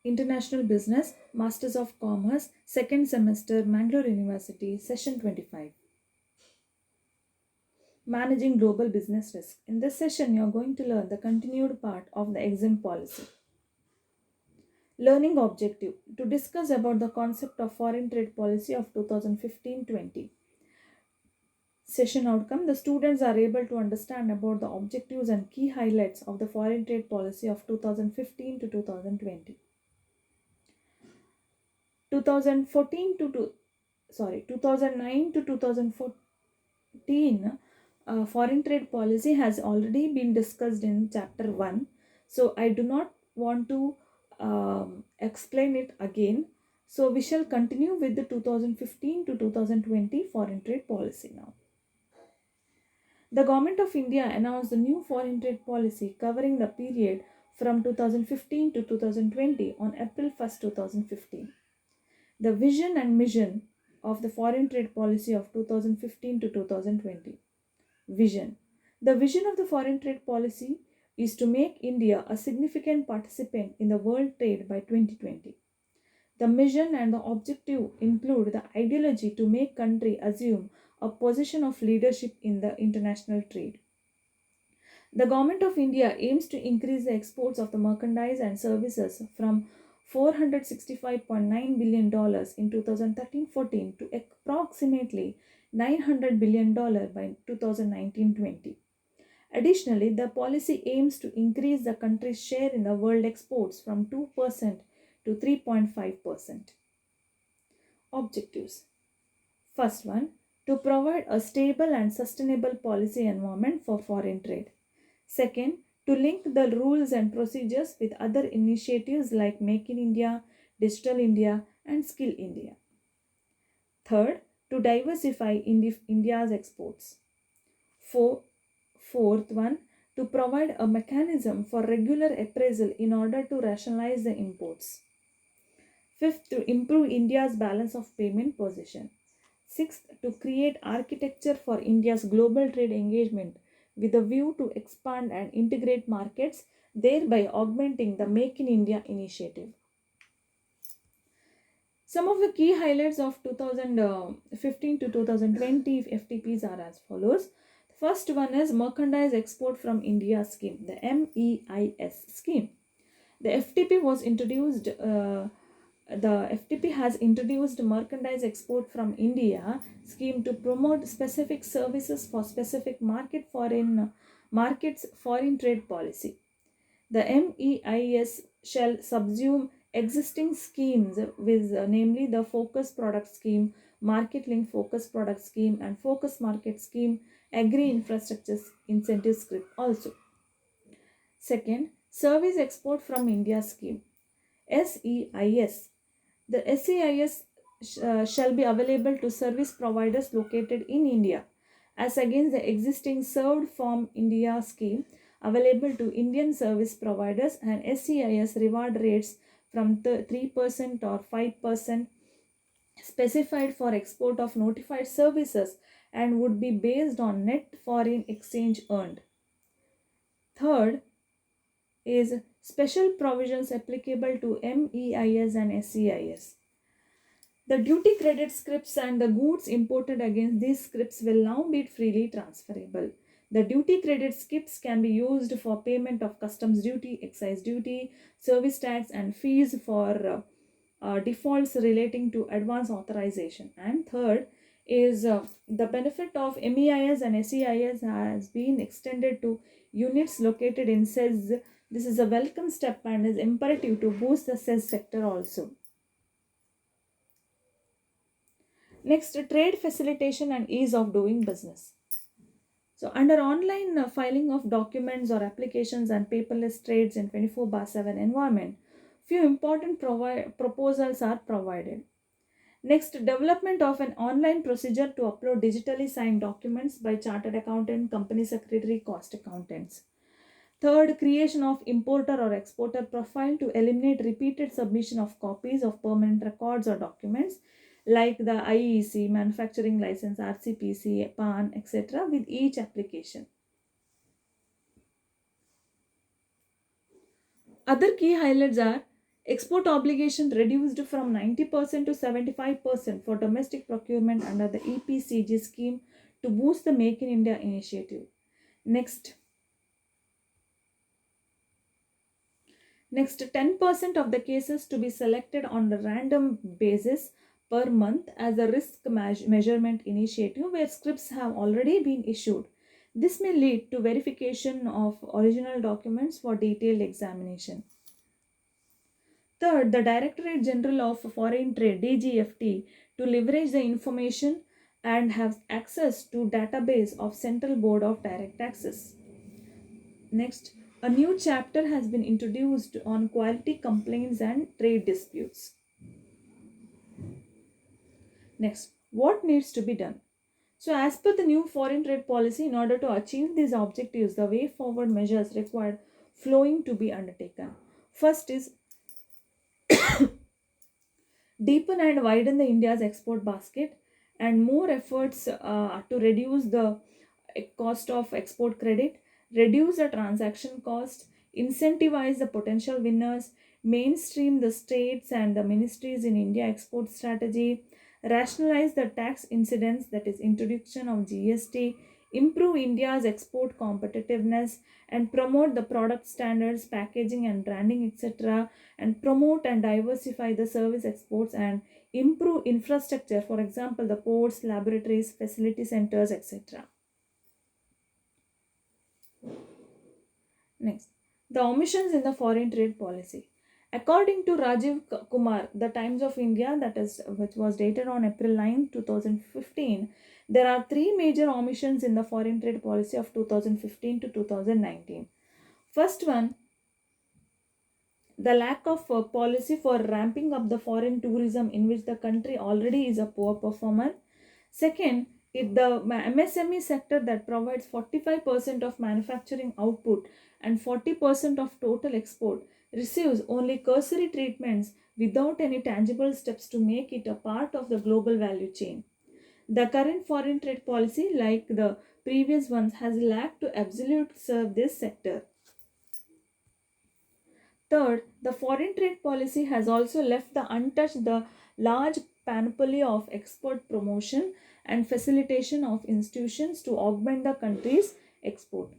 International Business, Masters of Commerce, second semester, Mangalore University, session 25. Managing Global Business Risk. In this session, you are going to learn the continued part of the exim policy. Learning objective to discuss about the concept of foreign trade policy of 2015-20. Session outcome, the students are able to understand about the objectives and key highlights of the foreign trade policy of 2015 to 2020. 2014 to 2009 to 2014 foreign trade policy has already been discussed in chapter 1, so I do not want to explain it again. So we shall continue with the 2015 to 2020 foreign trade policy now. The Government of India announced the new foreign trade policy covering the period from 2015 to 2020 on April 1st, 2015. The vision and mission of the foreign trade policy of 2015 to 2020. Vision. The vision of the foreign trade policy is to make India a significant participant in the world trade by 2020. The mission and the objective include the ideology to make country assume a position of leadership in the international trade. The Government of India aims to increase the exports of the merchandise and services from $465.9 billion in 2013-14 to approximately $900 billion by 2019-20. Additionally, the policy aims to increase the country's share in the world exports from 2% to 3.5%. Objectives. First one, to provide a stable and sustainable policy environment for foreign trade. Second, to link the rules and procedures with other initiatives like Make in India, Digital India, and Skill India. Third, to diversify India's exports. Fourth one, to provide a mechanism for regular appraisal in order to rationalize the imports. Fifth, to improve India's balance of payment position. Sixth, to create architecture for India's global trade engagement with a view to expand and integrate markets, thereby augmenting the Make in India initiative. Some of the key highlights of 2015 to 2020 FTPs are as follows. The first one is Merchandise Export from India scheme, the MEIS scheme. The FTP was introduced. The FTP has introduced merchandise export from India scheme to promote specific services for specific markets foreign trade policy. The MEIS shall subsume existing schemes with namely the Focus Product Scheme, Market Link Focus Product Scheme, and Focus Market Scheme, Agri Infrastructure Incentive Script also. Second, Service Export from India Scheme, SEIS. The SEIS shall be available to service providers located in India as against the existing Served from India scheme available to Indian service providers, and SEIS reward rates from 3% or 5% specified for export of notified services and would be based on net foreign exchange earned. Third is special provisions applicable to MEIS and SEIS. The duty credit scripts and the goods imported against these scripts will now be freely transferable. The duty credit scripts can be used for payment of customs duty, excise duty, service tax, and fees for defaults relating to advance authorization. And third is the benefit of MEIS and SEIS has been extended to units located in SEZ. This is a welcome step and is imperative to boost the SEZ sector also. Next, trade facilitation and ease of doing business. So, under online filing of documents or applications and paperless trades in 24/7 environment, few important proposals are provided. Next, development of an online procedure to upload digitally signed documents by chartered accountant, company secretary, cost accountants. Third, creation of importer or exporter profile to eliminate repeated submission of copies of permanent records or documents like the IEC, manufacturing license, RCPC, PAN, etc. with each application. Other key highlights are Export obligation reduced from 90% to 75% for domestic procurement under the EPCG scheme to boost the Make in India initiative. Next, 10% of the cases to be selected on a random basis per month as a risk measurement initiative where scripts have already been issued. This may lead to verification of original documents for detailed examination. Third, the Directorate General of Foreign Trade DGFT to leverage the information and have access to database of Central Board of Direct Taxes. Next, a new chapter has been introduced on quality complaints and trade disputes. Next, what needs to be done? So, as per the new foreign trade policy, in order to achieve these objectives, the way forward measures required flowing to be undertaken. First is deepen and widen the India's export basket and more efforts to reduce the cost of export credit, reduce the transaction cost, incentivize the potential winners, mainstream the states and the ministries in India export strategy, rationalize the tax incidence, that is introduction of GST, improve India's export competitiveness and promote the product standards, packaging and branding, etc., and promote and diversify the service exports and improve infrastructure, for example, the ports, laboratories, facility centers, etc. Next, the omissions in the foreign trade policy. According to Rajiv Kumar, The Times of India, that is, which was dated on April 9, 2015, there are three major omissions in the foreign trade policy of 2015 to 2019. First one, the lack of policy for ramping up the foreign tourism in which the country already is a poor performer. Second, the MSME sector that provides 45% of manufacturing output and 40% of total export receives only cursory treatments without any tangible steps to make it a part of the global value chain. The current foreign trade policy, like the previous ones, has lacked to absolutely serve this sector. Third, the foreign trade policy has also left untouched the large panoply of export promotion and facilitation of institutions to augment the country's export.